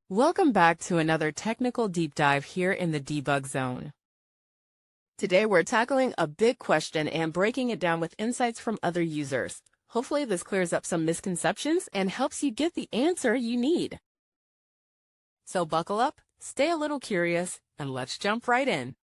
Welcome back to another technical deep dive here in the debug zone. Today we're tackling a big question and breaking it down with insights from other users. Hopefully this clears up some misconceptions and helps you get the answer you need. So buckle up, stay a little curious, and let's jump right in.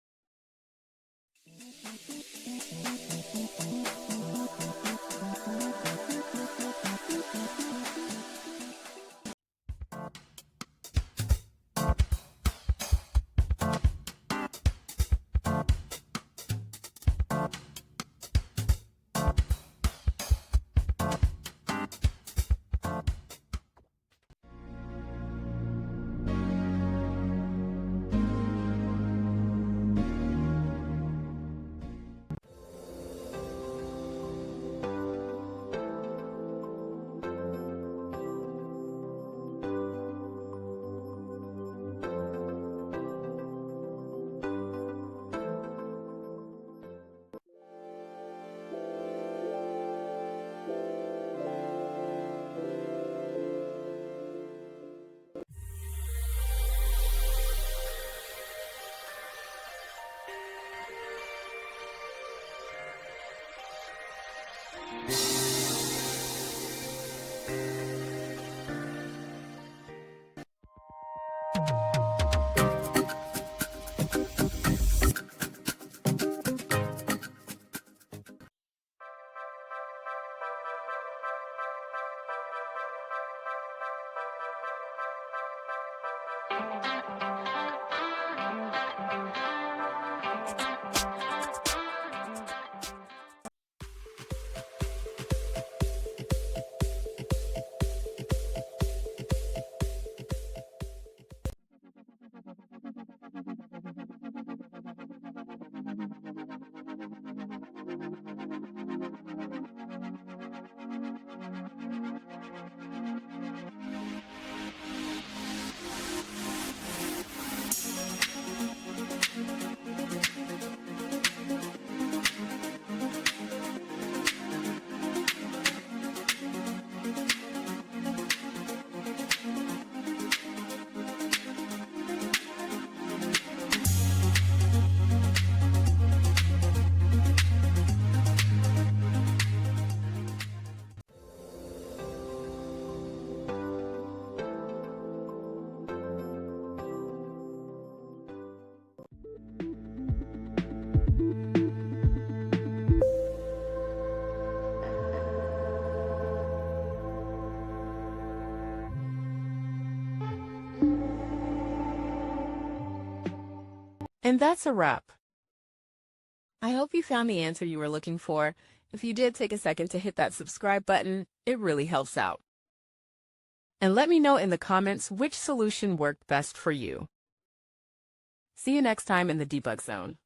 And that's a wrap. I hope you found the answer you were looking for. If you did, take a second to hit that subscribe button. It really helps out. And let me know in the comments which solution worked best for you. See you next time in the debug zone.